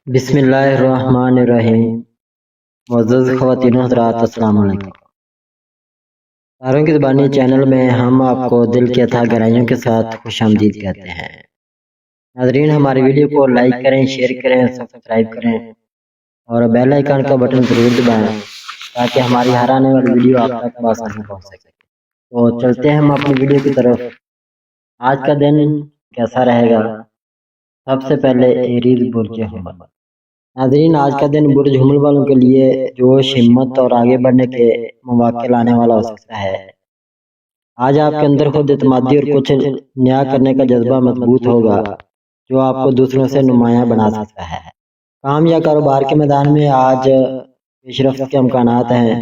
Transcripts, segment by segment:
بسم اللہ الرحمن الرحیم۔ معزز خواتین و حضرات، السلام علیکم۔ تاروں کی زبانی چینل میں ہم آپ کو دل کی اتھا گہرائیوں کے ساتھ خوش آمدید کہتے ہیں۔ ناظرین، ہماری ویڈیو کو لائک کریں، شیئر کریں، سبسکرائب کریں اور بیل آئیکن کا بٹن ضرور دبائیں تاکہ ہماری ہر آنے والی ویڈیو آپ تک بآسانی پہنچ سکے۔ تو چلتے ہیں ہم اپنی ویڈیو کی طرف۔ آج کا دن کیسا رہے گا؟ سب سے پہلے ایریز برج حمل۔ ناظرین، آج کا دن برج حمل والوں کے لیے جوش، ہمت اور آگے بڑھنے کے مواقع لانے والا ہو سکتا ہے۔ آج آپ کے اندر خود اعتمادی اور کچھ نیا کرنے کا جذبہ مضبوط ہوگا جو آپ کو دوسروں سے نمایاں بنا سکتا ہے۔ کام یا کاروبار کے میدان میں آج پیش رفت کے امکانات ہیں۔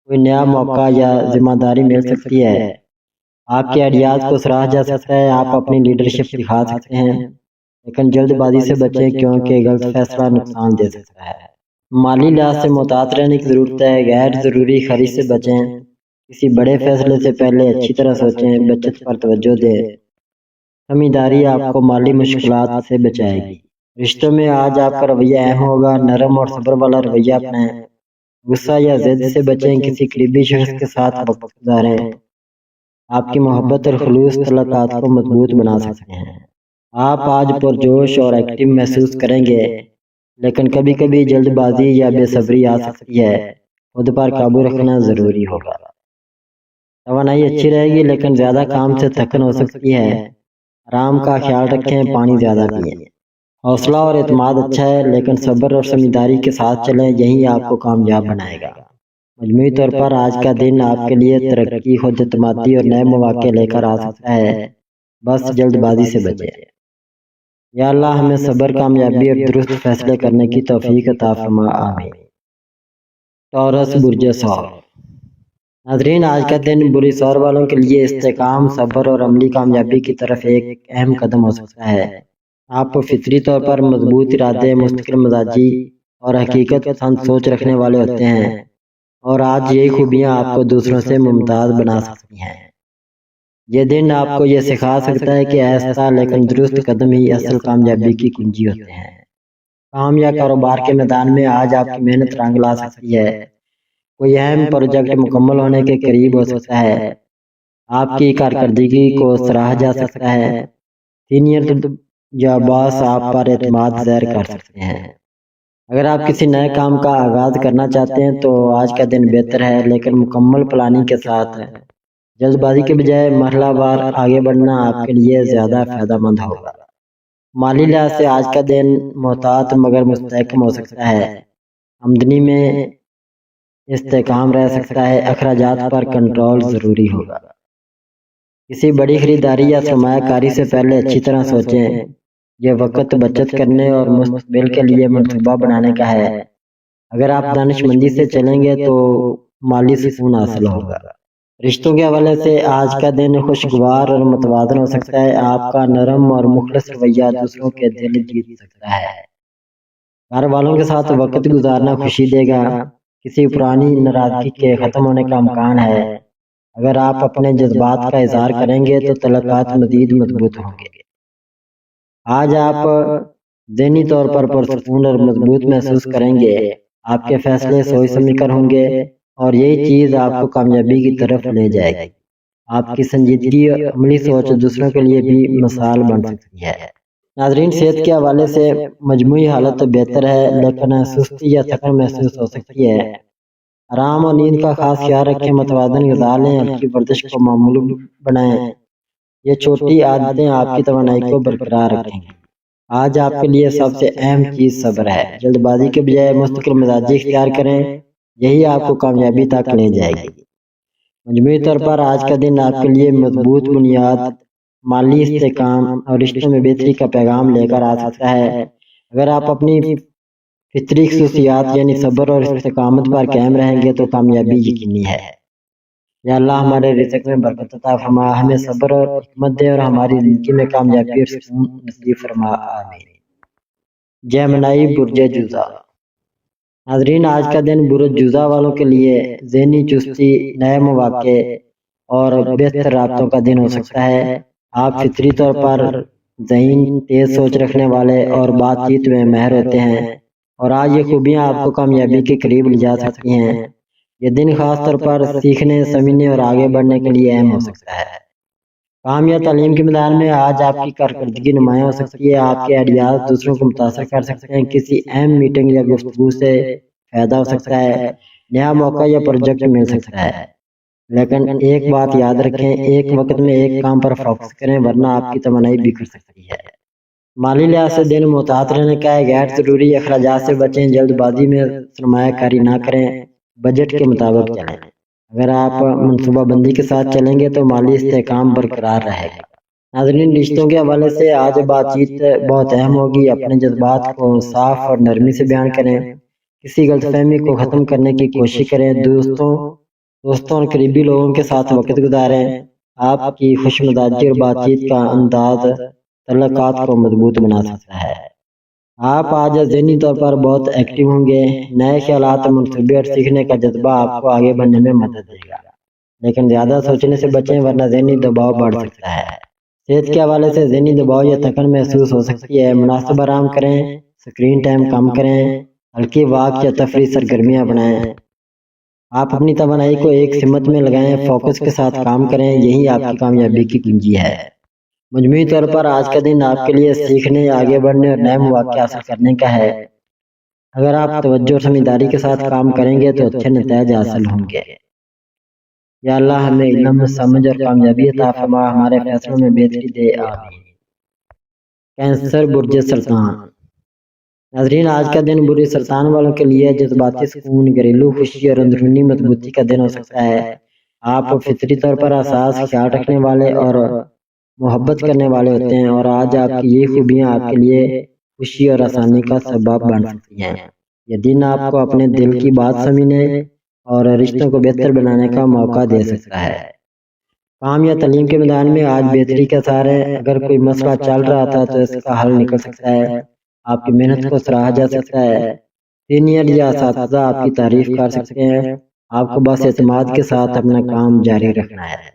کوئی نیا موقع یا ذمہ داری مل سکتی ہے۔ آپ کے آئیڈیاز کو سراہا جا سکتا ہے۔ آپ اپنی لیڈرشپ دکھا سکتے ہیں، لیکن جلد بازی سے بچیں کیونکہ غلط فیصلہ نقصان دے سکتا ہے۔ مالی لحاظ سے محتاط رہنے کی ضرورت ہے۔ غیر ضروری خرید سے بچیں۔ کسی بڑے فیصلے سے پہلے اچھی طرح سوچیں۔ بچت پر توجہ دیں۔ سمجھداری آپ کو مالی مشکلات سے بچائے گی۔ رشتوں میں آج آپ کا رویہ اہم ہوگا۔ نرم اور صبر والا رویہ اپنائیں۔ غصہ یا ضد سے بچیں۔ کسی قریبی شخص کے ساتھ وقت گزاریں۔ آپ کی محبت اور خلوص تعلقات کو مضبوط بنا سکتے ہیں۔ آپ آج پرجوش اور ایکٹیو محسوس کریں گے، لیکن کبھی کبھی جلد بازی یا بے صبری آ سکتی ہے۔ خود پر قابو رکھنا ضروری ہوگا۔ توانائی اچھی رہے گی، لیکن زیادہ کام سے تھکن ہو سکتی ہے۔ آرام کا خیال رکھیں، پانی زیادہ پئیں۔ حوصلہ اور اعتماد اچھا ہے، لیکن صبر اور سمجھداری کے ساتھ چلیں، یہی آپ کو کامیاب بنائے گا۔ مجموعی طور پر آج کا دن آپ کے لیے ترقی، خود اعتمادی اور نئے مواقع لے کر آ سکتا ہے۔ بس جلد بازی سے بچیں۔ یا اللہ ہمیں صبر، کامیابی اور درست فیصلے کرنے کی توفیق عطا فرما، آمین۔ ٹورس برج ثور۔ ناظرین، آج کا دن برج ثور والوں کے لیے استحکام، صبر اور عملی کامیابی کی طرف ایک اہم قدم ہو سکتا ہے۔ آپ فطری طور پر مضبوط ارادے، مستقل مزاجی اور حقیقت پسند سوچ رکھنے والے ہوتے ہیں، اور آج یہی خوبیاں آپ کو دوسروں سے ممتاز بنا سکتی ہیں۔ یہ دن آپ کو یہ سکھا سکتا ہے کہ آہستہ لیکن درست قدم ہی اصل کامیابی کی کنجی ہوتے ہیں۔ کام یا کاروبار کے میدان میں آج آپ کی محنت رنگ لا سکتی ہے۔ کوئی اہم پروجیکٹ مکمل ہونے کے قریب ہو سکتا ہے۔ آپ کی کارکردگی کو سراہا جا سکتا ہے۔ سینئر یا باس آپ پر اعتماد ظاہر کر سکتے ہیں۔ اگر آپ کسی نئے کام کا آغاز کرنا چاہتے ہیں تو آج کا دن بہتر ہے، لیکن مکمل پلاننگ کے ساتھ جلد بازی کے بجائے مرحلہ وار آگے بڑھنا آپ کے لیے زیادہ فائدہ مند ہوگا۔ مالی لحاظ سے آج کا دن محتاط مگر مستحکم ہو سکتا ہے۔ آمدنی میں استحکام رہ سکتا ہے۔ اخراجات پر کنٹرول ضروری ہوگا۔ کسی بڑی خریداری یا سرمایہ کاری سے پہلے اچھی طرح سوچیں۔ یہ وقت بچت کرنے اور مستقبل کے لیے منصوبہ بنانے کا ہے۔ اگر آپ دانش مندی سے چلیں گے تو مالی سکون حاصل ہوگا۔ رشتوں کے حوالے سے آج کا دن خوشگوار اور متوازن ہو سکتا ہے۔ آپ کا نرم اور مخلص رویہ دوسروں کے دل جیت سکتا ہے۔ گھر والوں کے ساتھ وقت گزارنا خوشی دے گا۔ کسی پرانی ناراضگی کے ختم ہونے کا امکان ہے۔ اگر آپ اپنے جذبات کا اظہار کریں گے تو تعلقات مزید مضبوط ہوں گے۔ آج آپ ذہنی طور پر پرسکون اور مضبوط محسوس کریں گے۔ آپ کے فیصلے سوچ سمجھ کر ہوں گے، اور یہی چیز آپ کو کامیابی کی طرف لے جائے گی۔ آپ کی سنجیدگی اور عملی سوچ دوسروں کے لیے بھی مثال بن سکتی ہے۔ ناظرین، صحت کے حوالے سے مجموعی حالت تو بہتر ہے، لیکن سستی یا تھکن محسوس ہو سکتی ہے۔ آرام اور نیند کا خاص خیال رکھیں۔ متوازن غذا لیں۔ ہلکی ورزش کو معمول بنائیں۔ یہ چھوٹی عادتیں آپ کی توانائی کو برقرار رکھیں گی۔ آج آپ کے لیے سب سے اہم چیز صبر ہے۔ جلد بازی کے بجائے مستقل مزاجی اختیار کریں، یہی آپ کو کامیابی تک لے جائے گی۔ مجموعی طور پر آج کا دن آپ کے لیے مضبوط بنیاد، مالی استحکام اور رشتوں میں بہتری کا پیغام لے کر آ سکتا ہے۔ اگر آپ اپنی فطری خصوصیات یعنی صبر اور استقامت پر قائم رہیں گے تو کامیابی یقینی ہے۔ یا اللہ ہمارے رزق میں برکت عطا فرما، ہمیں صبر اور حکمت دے اور ہماری زندگی میں کامیابی اور سکون نصیب فرما، آمین۔ جیمنائی برج جوزا۔ ناظرین، آج کا دن برج جوزا والوں کے لیے ذہنی چستی، نئے مواقع اور بہتر رابطوں کا دن ہو سکتا ہے۔ آپ فطری طور پر ذہین، تیز سوچ رکھنے والے اور بات چیت میں ماہر ہوتے ہیں، اور آج یہ خوبیاں آپ کو کامیابی کے قریب لے جا سکتی ہیں۔ یہ دن خاص طور پر سیکھنے، سمجھنے اور آگے بڑھنے کے لیے اہم ہو سکتا ہے۔ کام یا تعلیم کے میدان میں آج آپ کی کارکردگی نمایاں ہو سکتی ہے۔ آپ کے آئیڈیاز دوسروں کو متاثر کر سکتے ہیں، کسی اہم میٹنگ یا گفتگو سے فائدہ ہو سکتا ہے، نیا موقع یا پروجیکٹ مل سکتا ہے۔ لیکن ایک بات یاد رکھیں، ایک وقت میں ایک کام پر فوکس کریں ورنہ آپ کی توانائی بکھر سکتی ہے۔ مالی لحاظ سے دن محتاط رہنے کا ہے، غیر ضروری اخراجات سے بچیں، جلد بازی میں سرمایہ کاری نہ کریں، بجٹ کے مطابق چلیں۔ اگر آپ منصوبہ بندی کے ساتھ چلیں گے تو مالی استحکام برقرار رہے گا۔ ناظرین، رشتوں کے حوالے سے آج بات چیت بہت اہم ہوگی۔ اپنے جذبات کو صاف اور نرمی سے بیان کریں، کسی غلط فہمی کو ختم کرنے کی کوشش کریں، دوستوں اور قریبی لوگوں کے ساتھ وقت گزاریں۔ آپ کی خوش مزاجی اور بات چیت کا انداز تعلقات کو مضبوط بنا سکتا ہے۔ آپ آج ذہنی طور پر بہت ایکٹیو ہوں گے، نئے خیالات، منصوبے اور سیکھنے کا جذبہ آپ کو آگے بڑھنے میں مدد دے گا، لیکن زیادہ سوچنے سے بچیں ورنہ ذہنی دباؤ بڑھ سکتا ہے۔ صحت کے حوالے سے ذہنی دباؤ یا تھکن محسوس ہو سکتی ہے، مناسب آرام کریں، اسکرین ٹائم کم کریں، ہلکی واک یا تفریح سرگرمیاں بنائیں۔ آپ اپنی توانائی کو ایک سمت میں لگائیں، فوکس کے ساتھ کام کریں، یہی آپ کی کامیابی کی کنجی ہے۔ مجموعی طور پر آج کا دن آپ کے لیے سیکھنے، آگے بڑھنے اور نئے مواقع حاصل کرنے کا ہے۔ اگر آپ توجہ اور سمجھداری کے ساتھ کام کریں گے تو اچھے نتائج حاصل ہوں گے۔ یا اللہ ہمیں علم، سمجھ اور کامیابی عطا فرما، ہمارے فیصلوں میں بہتری دے، آمین۔ کینسر، برج سرطان۔ ناظرین، آج کا دن برج سرطان والوں کے لیے جذباتی سکون، گھریلو خوشی اور اندرونی مضبوطی کا دن ہو سکتا ہے۔ آپ فطری طور پر حساس، خیال رکھنے والے اور محبت کرنے والے ہوتے ہیں، اور آج آپ کی یہ خوبیاں آپ کے لیے خوشی اور آسانی کا سبب بن سکتی ہیں۔ یہ دن آپ کو اپنے دل کی بات سمجھنے اور رشتوں کو بہتر بنانے کا موقع دے سکتا ہے۔ کام یا تعلیم کے میدان میں آج بہتری کے آثار ہیں۔ اگر کوئی مسئلہ چل رہا تھا تو اس کا حل نکل سکتا ہے، آپ کی محنت کو سراہا جا سکتا ہے، سینئر یا اساتذہ آپ کی تعریف کر سکتے ہیں۔ آپ کو بس اعتماد کے ساتھ اپنا کام جاری رکھنا ہے۔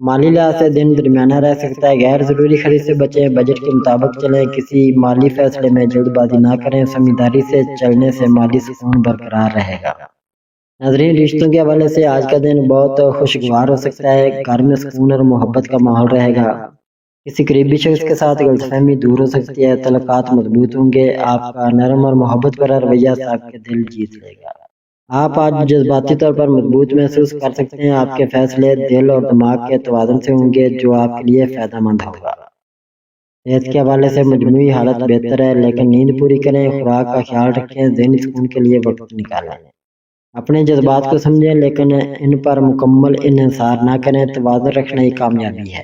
مالی لحاظ سے دن درمیانہ رہ سکتا ہے، غیر ضروری خرید سے بچیں، بجٹ کے مطابق چلیں، کسی مالی فیصلے میں جلد بازی نہ کریں، سمجھداری سے چلنے سے مالی سکون برقرار رہے گا۔ ناظرین، رشتوں کے حوالے سے آج کا دن بہت خوشگوار ہو سکتا ہے، گھر میں سکون اور محبت کا ماحول رہے گا، کسی قریبی شخص کے ساتھ غلط فہمی دور ہو سکتی ہے، تعلقات مضبوط ہوں گے، آپ کا نرم اور محبت بھرا رویہ صاحب کے دل جیت لے گا۔ آپ آج جذباتی طور پر مضبوط محسوس کر سکتے ہیں، آپ کے فیصلے دل اور دماغ کے توازن سے ہوں گے جو آپ کے لیے فائدہ مند ہوگا۔ صحت کے حوالے سے مجموعی حالت بہتر ہے، لیکن نیند پوری کریں، خوراک کا خیال رکھیں، ذہنی سکون کے لیے وقت نکالیں۔ اپنے جذبات کو سمجھیں لیکن ان پر مکمل انحصار نہ کریں، توازن رکھنا ہی کامیابی ہے۔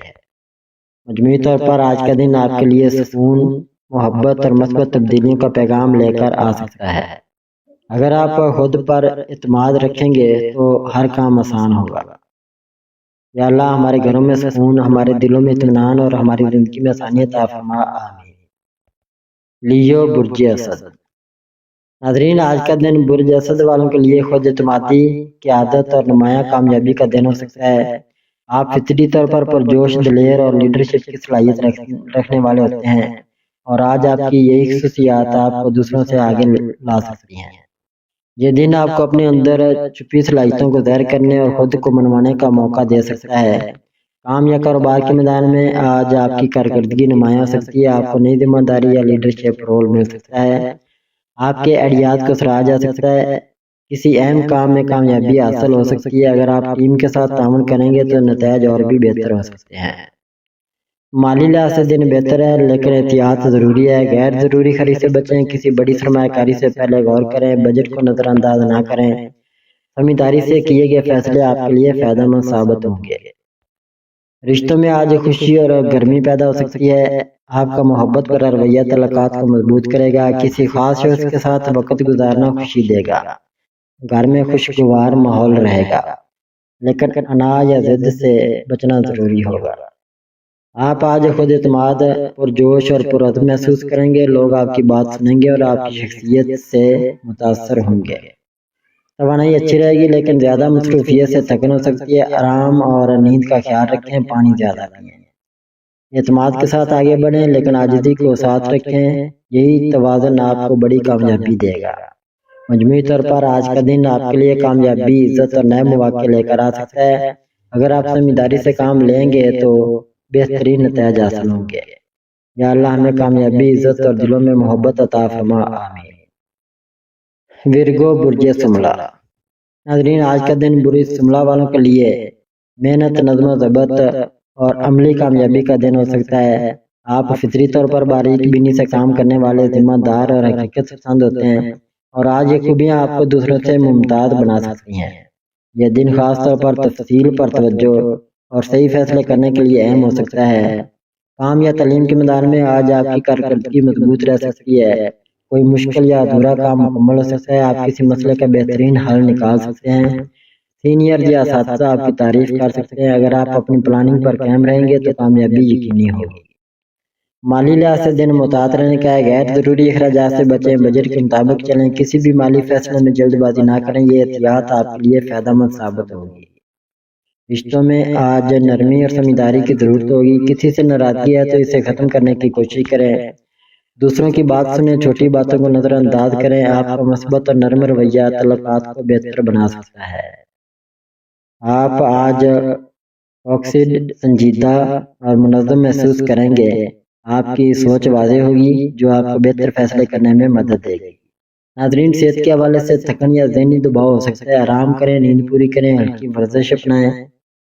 مجموعی طور پر آج کا دن آپ کے لیے سکون، محبت اور مثبت تبدیلیوں کا پیغام لے کر آ سکتا ہے۔ اگر آپ خود پر اعتماد رکھیں گے تو ہر کام آسان ہوگا۔ یا اللہ ہمارے گھروں میں سکون، ہمارے دلوں میں اطمینان اور ہماری زندگی میں آسانی عطا فرما، آمین۔ لیو، برج اسد۔ ناظرین، آج کا دن برج اسد والوں کے لیے خود اعتمادی، قیادت اور نمایاں کامیابی کا دن ہو سکتا ہے۔ آپ فطری طور پر پرجوش، دلیر اور لیڈرشپ کی صلاحیت رکھنے والے ہوتے ہیں، اور آج آپ کی یہی خصوصیات آپ کو دوسروں سے آگے لا سکتی ہیں۔ یہ دن آپ کو اپنے اندر چھپی صلاحیتوں کو ظاہر کرنے اور خود کو منوانے کا موقع دے سکتا ہے۔ کام یا کاروبار کے میدان میں آج آپ کی کارکردگی نمایاں ہو سکتی ہے، آپ کو نئی ذمہ داری یا لیڈرشپ رول مل سکتا ہے، آپ کے آئیڈیاز کو سراہا جا سکتا ہے، کسی اہم کام میں کامیابی حاصل ہو سکتی ہے۔ اگر آپ ٹیم کے ساتھ تعاون کریں گے تو نتائج اور بھی بہتر ہو سکتے ہیں۔ مالی لحاظ سے دن بہتر ہے، لیکن احتیاط ضروری ہے، غیر ضروری خرید سے بچیں، کسی بڑی سرمایہ کاری سے پہلے غور کریں، بجٹ کو نظر انداز نہ کریں، سمجھداری سے کیے گئے فیصلے آپ کے لیے فائدہ مند ثابت ہوں گے۔ رشتوں میں آج خوشی اور گرمی پیدا ہو سکتی ہے، آپ کا محبت بھرا رویہ تعلقات کو مضبوط کرے گا، کسی خاص شخص کے ساتھ وقت گزارنا خوشی دے گا، گھر میں خوشگوار ماحول رہے گا، لیکن انا یا ضد سے بچنا ضروری ہوگا۔ آپ آج خود اعتماد، پرجوش اور پرعزم محسوس کریں گے، لوگ آپ کی بات سنیں گے اور آپ کی شخصیت سے متاثر ہوں گے۔ توانائی اچھی رہے گی، لیکن زیادہ مصروفیت سے تھکن ہو سکتی ہے، آرام اور نیند کا خیال رکھیں، پانی زیادہ پئیں۔ اعتماد کے ساتھ آگے بڑھیں لیکن عاجزی کو ساتھ رکھیں، یہی توازن آپ کو بڑی کامیابی دے گا۔ مجموعی طور پر آج کا دن آپ کے لیے کامیابی، عزت اور نئے مواقع لے کر آ سکتا ہے۔ اگر آپ سمجھداری سے کام لیں گے تو بہترین نتائج حاصل ہوں گے۔ یا اللہ ہمیں کامیابی، عزت اور دلوں میں محبت عطا فرما، آمین۔ ورگو برج سملہ۔ ناظرین، آج کا دن برج سملہ والوں کے لیے محنت، نظم و ضبط اور عملی کامیابی کا دن ہو سکتا ہے۔ آپ فطری طور پر باریک بینی سے کام کرنے والے، ذمہ دار اور حقیقت پسند ہوتے ہیں، اور آج یہ خوبیاں آپ کو دوسروں سے ممتاز بنا سکتی ہیں۔ یہ دن خاص طور پر تفصیل پر توجہ اور صحیح فیصلے کرنے کے لیے اہم ہو سکتا ہے۔ کام یا تعلیم کے میدان میں آج آپ کی کارکردگی مضبوط رہ سکتی ہے۔ کوئی مشکل یا ادھورا کام مکمل ہو سکتا ہے۔ آپ کسی مسئلے کا بہترین حل نکال سکتے ہیں۔ سینئر یا اساتذہ آپ کی تعریف کر سکتے ہیں۔ اگر آپ اپنی پلاننگ پر قائم رہیں گے تو کامیابی یقینی ہوگی۔ مالی لحاظ سے دن محتاط رہنے کا ہے۔ غیر ضروری اخراجات سے بچیں، بجٹ کے مطابق چلیں، کسی بھی مالی فیصلے میں جلد بازی نہ کریں۔ یہ احتیاط آپ کے لیے فائدہ مند ثابت ہوگی۔ رشتوں میں آج نرمی اور سمجھداری کی ضرورت ہوگی۔ کسی سے ناراضگی ہے تو اسے ختم کرنے کی کوشش کریں۔ دوسروں کی بات سنیں، چھوٹی باتوں کو نظر انداز کریں۔ آپ کا مثبت اور نرم رویہ تعلقات کو بہتر بنا سکتا ہے۔ آپ آج فوکسڈ، سنجیدہ اور منظم محسوس کریں گے۔ آپ کی سوچ واضح ہوگی جو آپ کو بہتر فیصلے کرنے میں مدد دے گی۔ ناظرین، صحت کے حوالے سے تھکن یا ذہنی دباؤ ہو سکتا ہے۔ آرام کریں، نیند پوری کریں، ہلکی ورزش اپنائیں۔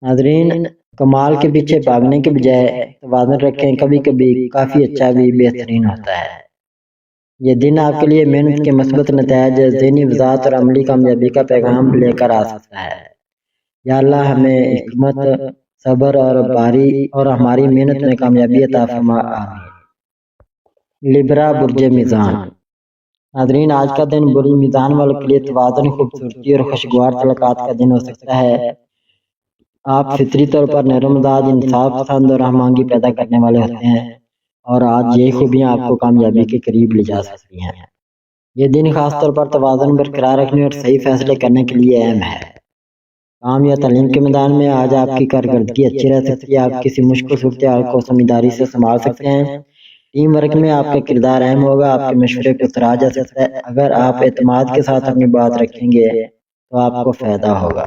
ناظرین، کمال کے پیچھے بھاگنے کے بجائے توازن رکھیں، کبھی کبھی کافی اچھا بھی بہترین ہوتا ہے۔ یہ دن آپ کے لیے محنت کے مثبت نتائج، ذہنی وضاحت اور عملی کامیابی کا پیغام لے کر آ سکتا ہے۔ یا اللہ ہمیں حکمت، صبر اور باری اور ہماری محنت میں کامیابی عطا فرما، آمین۔ لبرا برج میزان۔ ناظرین، آج کا دن برج میزان والوں کے لیے توازن، خوبصورتی اور خوشگوار تعلقات کا دن ہو سکتا ہے۔ آپ فطری طور پر نرم مزاج، انصاف پسند اور ہم آہنگی پیدا کرنے والے ہوتے ہیں، اور آج یہ خوبیاں آپ کو کامیابی کے قریب لے جا سکتی ہیں۔ یہ دن خاص طور پر توازن برقرار رکھنے اور صحیح فیصلے کرنے کے لیے اہم ہے۔ کام یا تعلیم کے میدان میں آج آپ کی کارکردگی اچھی رہ سکتی ہے۔ آپ کسی مشکل صورتحال کو سمجھداری سے سنبھال سکتے ہیں۔ ٹیم ورک میں آپ کا کردار اہم ہوگا۔ آپ کے مشورے کو سراہا جا سکتا ہے۔ اگر آپ اعتماد کے ساتھ اپنی بات رکھیں گے تو آپ کو فائدہ ہوگا۔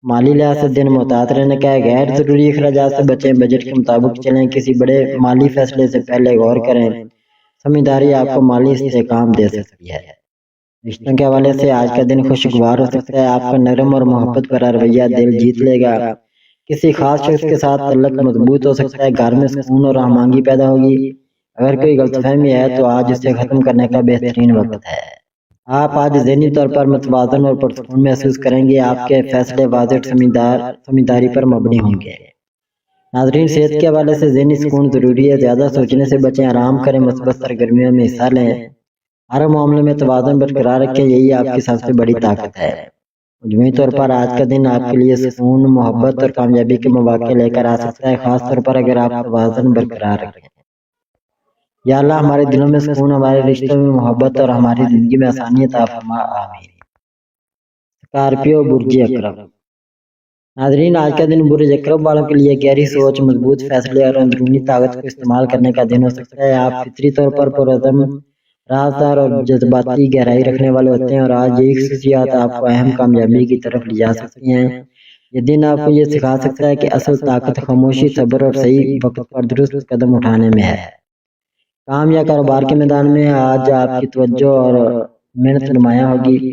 مالی لحاظ سے دن محتاط رہنے کا ہے۔ غیر ضروری اخراجات سے بچیں، بجٹ کے مطابق چلیں، کسی بڑے مالی فیصلے سے پہلے غور کریں۔ سمجھداری آپ کو مالی استحکام دے سکتی ہے۔ رشتوں کے حوالے سے آج کا دن خوشگوار ہو سکتا ہے۔ آپ کا نرم اور محبت بھرا رویہ دل جیت لے گا۔ کسی خاص شخص کے ساتھ تعلق مضبوط ہو سکتا ہے۔ گھر میں سکون اور ہم آہنگی پیدا ہوگی۔ اگر کوئی غلط فہمی ہے تو آج اسے ختم کرنے کا بہترین وقت ہے۔ آپ آج ذہنی طور پر متوازن اور پرسکون محسوس کریں گے۔ آپ کے فیصلے واضح، سمجھداری پر مبنی ہوں گے۔ ناظرین، صحت کے حوالے سے ذہنی سکون ضروری ہے۔ زیادہ سوچنے سے بچیں، آرام کریں، مثبت سرگرمیوں میں حصہ لیں۔ ہر معاملے میں توازن برقرار رکھیں، یہی آپ کی سب سے بڑی طاقت ہے۔ مجموعی طور پر آج کا دن آپ کے لیے سکون، محبت اور کامیابی کے مواقع لے کر آ سکتا ہے، خاص طور پر اگر آپ توازن برقرار رکھیں۔ یا اللہ ہمارے دلوں میں سکون، ہمارے رشتوں میں محبت اور ہماری زندگی میں آسانی عطا فرما، آمین۔ اسکارپیو برج اکرم۔ ناظرین، آج کا دن برج اکرم والوں کے لیے گہری سوچ، مضبوط فیصلے اور اندرونی طاقت کو استعمال کرنے کا دن ہو سکتا ہے۔ آپ فطری طور پر پرعزم، رازدار اور جذباتی گہرائی رکھنے والے ہوتے ہیں، اور آج یہی خصوصیات آپ کو اہم کامیابی کی طرف لے جا سکتی ہیں۔ یہ دن آپ کو یہ سکھا سکتا ہے کہ اصل طاقت خاموشی، صبر اور صحیح وقت پر درست قدم اٹھانے میں ہے۔ کام یا کاروبار کے میدان میں آج آپ کی توجہ اور محنت نمایاں ہوگی۔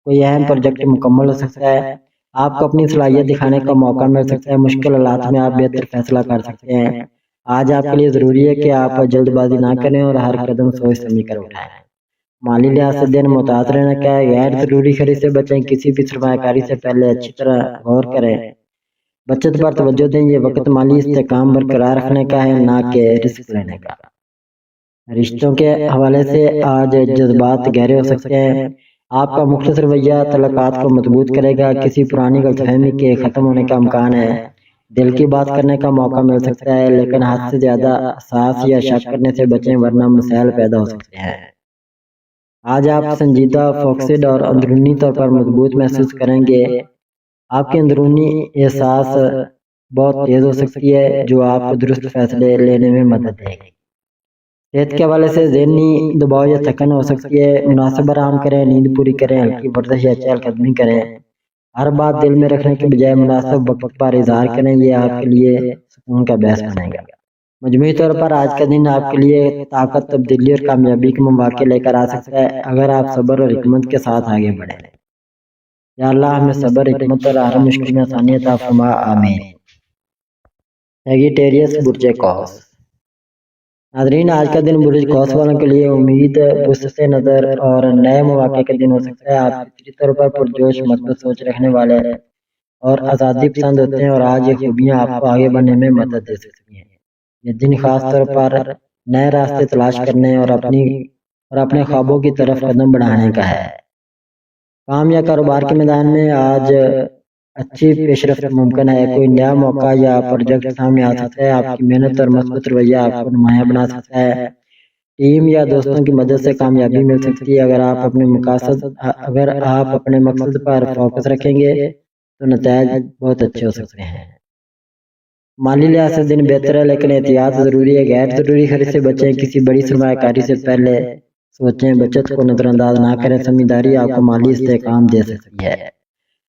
کوئی اہم پروجیکٹ مکمل ہو سکتا ہے۔ آپ کو اپنی صلاحیت دکھانے کا موقع مل سکتا ہے۔ مشکل حالات میں آپ بہتر فیصلہ کر سکتے ہیں۔ آج آپ کے لیے ضروری ہے کہ آپ جلد بازی نہ کریں اور ہر قدم سوچ سمجھ کر اٹھائیں۔ مالی لحاظ سے دن محتاط رہنا کیا ہے۔ غیر ضروری خرید سے بچیں، کسی بھی سرمایہ کاری سے پہلے اچھی طرح غور کریں۔ بچت پر توجہ دیں، یہ وقت مالی استحکام برقرار رکھنے کا ہے، نہ کہ رسک لینے کا۔ رشتوں کے حوالے سے آج جذبات گہرے ہو سکتے ہیں۔ آپ کا مختصر رویہ تعلقات کو مضبوط کرے گا۔ کسی پرانی غلط فہمی کے ختم ہونے کا امکان ہے۔ دل کی بات کرنے کا موقع مل سکتا ہے، لیکن حد سے زیادہ احساس یا شک کرنے سے بچیں ورنہ مسائل پیدا ہو سکتے ہیں۔ آج آپ سنجیدہ، فوکسڈ اور اندرونی طور پر مضبوط محسوس کریں گے۔ آپ کے اندرونی احساس بہت تیز ہو سکتی ہے جو آپ کو درست فیصلے لینے میں مدد دے گی۔ صحت کے حوالے سے ذہنی دباؤ یا تھکن ہو سکتی ہے، مناسب آرام کریں، نیند پوری کریں، ہلکی ورزش یا چہل قدمی کریں، ہر بات دل میں رکھنے کے بجائے مناسب وقت پر اظہار کریں، یہ آپ کے لیے سکون کا باعث بنے گا۔ مجموعی طور پر آج کا دن آپ کے لیے طاقت، تبدیلی اور کامیابی کے مواقع لے کر آ سکتا ہے اگر آپ صبر اور حکمت کے ساتھ آگے بڑھیں۔ یا اللہ ہمیں صبر، حکمت اور ہر مشکل میں آسانی عطا فرما، آمین۔ سیگیٹیریس برج قوس۔ ناظرین، آج کا دن برج قوس والوں کے لیے امید، وسعت نظر اور نئے مواقع کا دن ہو سکتا ہے۔ آپ فطری طور پر پرجوش، مثبت سوچ رکھنے والے اور آزادی پسند ہوتے ہیں، اور آج یہ خوبیاں آپ کو آگے بڑھنے میں مدد دے سکتی ہیں۔ یہ دن خاص طور پر نئے راستے تلاش کرنے اور اپنے خوابوں کی طرف قدم بڑھانے کا ہے۔ کام یا کاروبار کے میدان میں آج اچھی پیش رفت ممکن ہے، کوئی نیا موقع یا پروجیکٹ سامنے آ سکتا ہے، آپ کی محنت اور مثبت رویہ آپ کو نمایاں بنا سکتا ہے۔ ٹیم یا دوستوں کی مدد سے کامیابی مل سکتی ہے۔ اگر آپ اپنے مقصد پر فوکس رکھیں گے تو نتائج بہت اچھے ہو سکتے ہیں۔ مالی لحاظ سے دن بہتر ہے، لیکن احتیاط ضروری ہے، غیر ضروری خرچ سے بچیں، کسی بڑی سرمایہ کاری سے پہلے سوچیں، بچت کو نظر انداز نہ کریں، سمجھداری آپ کو مالی استحکام دے سکتی ہے۔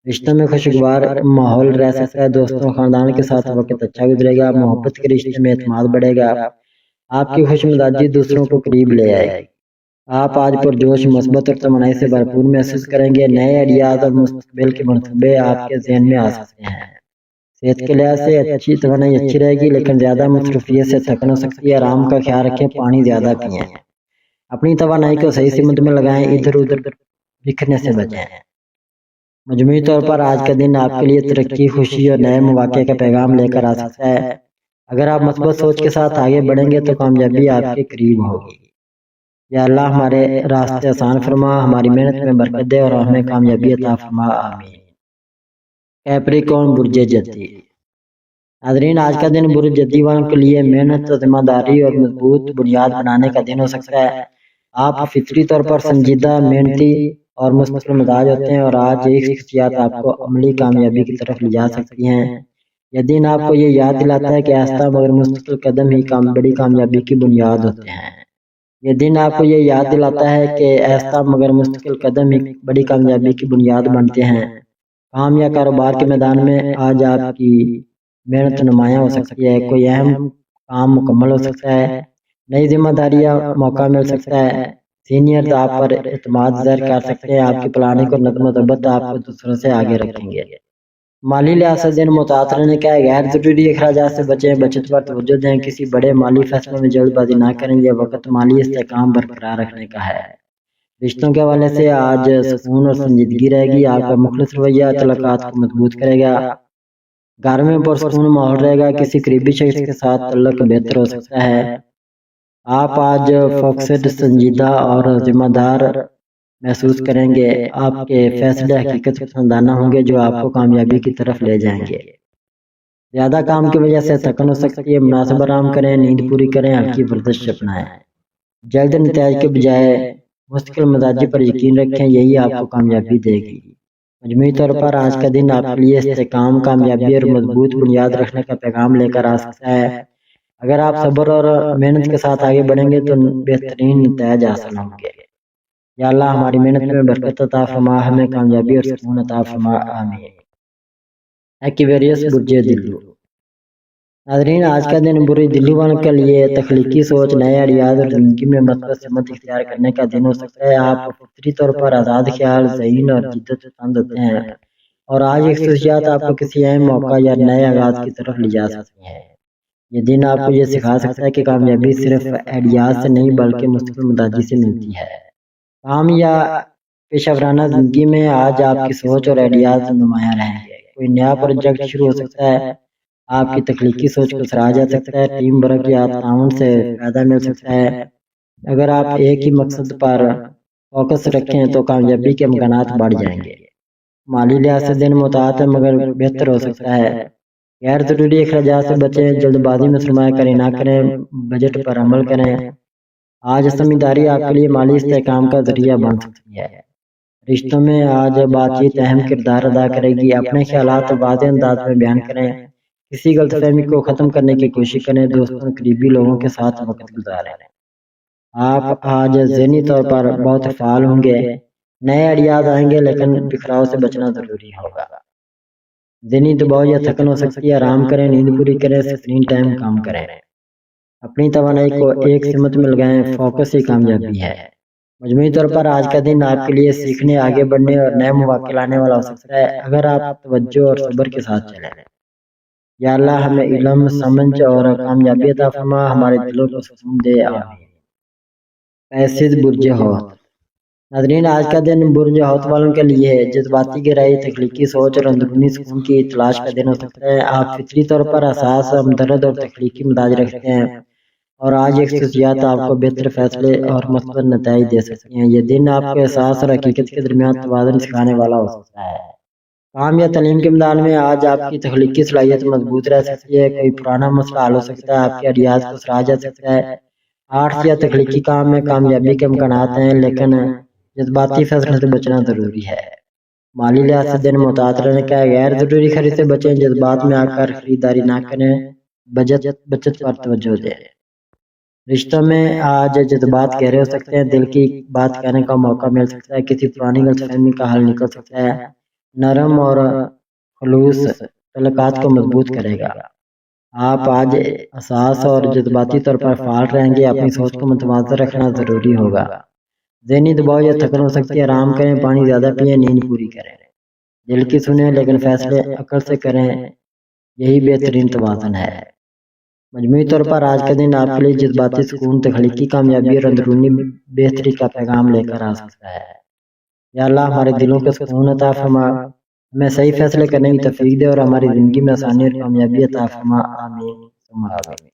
رشتوں میں خوشگوار ماحول رہ سکتا ہے، دوستوں خاندان کے ساتھ وقت اچھا گزرے گا، محبت کے رشتے میں اعتماد بڑھے گا، آپ کی خوش مزاجی دوسروں کو قریب لے آئے گی۔ آپ آج پرجوش، مثبت اور توانائی سے بھرپور محسوس کریں گے، نئے آئیڈیاز اور مستقبل کے منصوبے آپ کے ذہن میں آ سکتے ہیں۔ صحت کے لحاظ سے توانائی اچھی رہے گی، لیکن زیادہ مصروفیت سے تھکن ہو سکتی ہے، آرام کا خیال رکھیں، پانی زیادہ پئیں، اپنی توانائی کو صحیح سمت میں لگائیں، ادھر ادھر بکھرنے سے بچیں۔ مجموعی طور پر آج کا دن آپ کے لیے ترقی، خوشی اور نئے مواقع کا پیغام لے کر آ سکتا ہے۔ اگر آپ مثبت سوچ کے ساتھ آگے بڑھیں گے تو کامیابی آپ کے قریب ہوگی۔ یا اللہ ہمارے راستے آسان فرما، ہماری محنت میں برکت دے اور ہمیں کامیابی عطا فرما، آمین۔ کیپریکون برج جدی۔ ناظرین، آج کا دن برج جدی والوں کے لیے محنت، ذمہ داری اور مضبوط بنیاد بنانے کا دن ہو سکتا ہے۔ آپ فطری طور پر سنجیدہ، محنتی اور مستقل مزاج ہوتے ہیں، اور آج یہ خصوصیات آپ کو عملی کامیابی کی طرف لے جا سکتی ہیں۔ یہ دن آپ کو یہ یاد دلاتا ہے کہ آہستہ مگر مستقل قدم ہی بڑی کامیابی کی بنیاد ہوتے ہیں۔ یہ دن آپ کو یہ یاد دلاتا ہے کہ آہستہ مگر مستقل قدم ہی بڑی کامیابی کی بنیاد بنتے ہیں۔ کام یا کاروبار کے میدان میں آج آپ کی محنت نمایاں ہو سکتی ہے، کوئی اہم کام مکمل ہو سکتا ہے، نئی ذمہ داریاں موقع مل سکتا ہے، سینئرز آپ پر اعتماد ظاہر کر سکتے ہیں، آپ کی پلاننگ اور نظم و ضبط آپ کو دوسروں سے آگے رکھیں گے۔ مالی لحاظ سے دن متعارف رہنے کا ہے، غیر ضروری اخراجات سے بچیں، بچت پر توجہ دیں، کسی بڑے مالی فیصلوں میں جلد بازی نہ کریں، یہ وقت مالی استحکام برقرار رکھنے کا ہے۔ رشتوں کے حوالے سے آج سکون اور سنجیدگی رہے گی، آپ کا مخلص رویہ تعلقات کو مضبوط کرے گا، گھر میں پرسکون ماحول رہے گا، کسی قریبی شخص کے ساتھ تعلق بہتر ہو سکتا ہے۔ آپ آج فوکسڈ، سنجیدہ اور ذمہ دار محسوس کریں گے، آپ کے فیصلے حقیقت پسندانہ ہوں گے جو آپ کو کامیابی کی طرف لے جائیں گے۔ زیادہ کام کی وجہ سے تھکن ہو سکتی ہے، مناسب آرام کریں، نیند پوری کریں، ہلکی ورزش اپنائیں، جلد نتائج کے بجائے مستقل مزاجی پر یقین رکھیں، یہی آپ کو کامیابی دے گی۔ مجموعی طور پر آج کا دن آپ کے لیے استحکام، کامیابی اور مضبوط بنیاد رکھنے کا پیغام لے کر آ سکتا ہے۔ اگر آپ صبر اور محنت کے ساتھ آگے بڑھیں گے تو بہترین نتائج حاصل ہوں گے۔ یا اللہ ہماری محنت میں برکت عطا فرما، ہمیں کامیابی اور سکون عطا فرما، آمین۔ ایکویریس برج دلو۔ ناظرین، آج کا دن برج دلو والوں کے لیے تخلیقی سوچ، نئے آئیڈیاز اور زندگی میں مثبت سمت اختیار کرنے کا دن ہو سکتا ہے۔ آپ فطری طور پر آزاد خیال، ذہین اور جدت پسند ہوتے ہیں، اور آج یہ خصوصیات آپ کو کسی اہم موقع یا نئے آغاز کی طرف لے جا سکتی ہیں۔ یہ دن آپ کو یہ سکھا سکتا ہے کہ کامیابی صرف آئیڈیاز سے نہیں بلکہ مستقل مزاجی سے ملتی ہے۔ کام یا پیشہ ورانہ زندگی میں آج آپ کی سوچ اور آئیڈیاز نمایاں رہیں گے، کوئی نیا پروجیکٹ شروع ہو سکتا ہے، آپ کی تخلیقی سوچ کو سراہا جا سکتا ہے، ٹیم ورک یا تعاون سے فائدہ مل سکتا ہے۔ اگر آپ ایک ہی مقصد پر فوکس رکھیں تو کامیابی کے امکانات بڑھ جائیں گے۔ مالی لحاظ سے دن متعارف ہے مگر بہتر ہو سکتا ہے، غیر ضروری اخراجات سے بچیں، جلد بازی میں سرمایہ کاری نہ کریں، بجٹ پر عمل کریں۔ آج سمجھداری آپ کے لیے مالی استحکام کا ذریعہ بن سکتی ہے۔ رشتوں میں آج بات چیت اہم کردار ادا کرے گی، اپنے خیالات واضح انداز میں بیان کریں، کسی غلط فہمی کو ختم کرنے کی کوشش کریں، دوستوں قریبی لوگوں کے ساتھ وقت گزاریں۔ آپ آج ذہنی طور پر بہت فعال ہوں گے، نئے آئیڈیاز آئیں گے، لیکن بکھراؤ سے بچنا ضروری ہوگا۔ ذہنی دباؤ یا تھکن ہو سکتی ہے، آرام کریں، نیند پوری کریں، اسکرین ٹائم کم کریں، اپنی توانائی کو ایک سمت میں لگائیں، فوکس ہی کامیابی ہے۔ مجموعی طور پر آج کا دن آپ کے لیے سیکھنے، آگے بڑھنے اور نئے مواقع لانے والا ہو سکتا ہے، اگر آپ توجہ اور صبر کے ساتھ چلیں۔ یا اللہ ہمیں علم، سمجھ اور کامیابی عطا فرما، ہمارے دلوں کو سکون دے، آمین۔ پیسز برج حوت۔ ناظرین، آج کا دن برج حوت والوں کے لیے جذباتی گہرائی، تخلیقی سوچ اور اندرونی سکون کی تلاش کا دن ہو سکتا ہے۔ آپ فطری طور پر حساس، ہمدرد اور تخلیقی مزاج رکھتے ہیں، اور آج ایک خصوصیات آپ کو بہتر فیصلے اور مثبت نتائج دے سکتی ہیں۔ یہ دن آپ کے احساس اور حقیقت کے درمیان توازن سکھانے والا ہو سکتا ہے۔ کام یا تعلیم کے میدان میں آج آپ کی تخلیقی صلاحیت مضبوط رہ سکتی ہے، کوئی پرانا مسئلہ حل ہو سکتا ہے، آپ کے آئیڈیاز کو سراہا جا سکتا ہے۔ آرٹس یا تخلیقی کام میں کامیابی کے امکانات ہیں، لیکن جذباتی فیصلوں سے بچنا ضروری ہے۔ مالی لحاظ سے دن محتاط رہنے کا ہے، غیر ضروری خرید سے بچیں، جذبات میں آ کر خریداری نہ کریں، بچت پر توجہ دیں۔ رشتوں میں آج جذبات گہرے ہو سکتے ہیں، دل کی بات کہنے کا موقع مل سکتا ہے، کسی پرانی غلط فہمی کا حل نکل سکتا ہے۔ نرم اور خلوص تعلقات کو مضبوط کرے گا۔ آپ آج حساس اور جذباتی طور پر فعال رہیں گے، اپنی سوچ کو متوازن رکھنا ضروری ہوگا۔ ذہنی دباؤ یا تھکن ہو سکتی ہے، آرام کریں، پانی زیادہ پئیں، نیند پوری کریں، دل کی سنیں لیکن فیصلے عقل سے کریں، یہی بہترین توازن ہے۔ مجموعی طور پر آج کا دن آپ کے لیے جذباتی سکون، تخلیقی کامیابی اور اندرونی بہتری کا پیغام لے کر آ سکتا ہے۔ یا اللہ ہمارے دلوں کو سکون عطا فرما، ہمیں صحیح فیصلے کرنے کی توفیق دے، اور ہماری زندگی میں آسانی اور کامیابی عطا فرما، آمین ثم آمین۔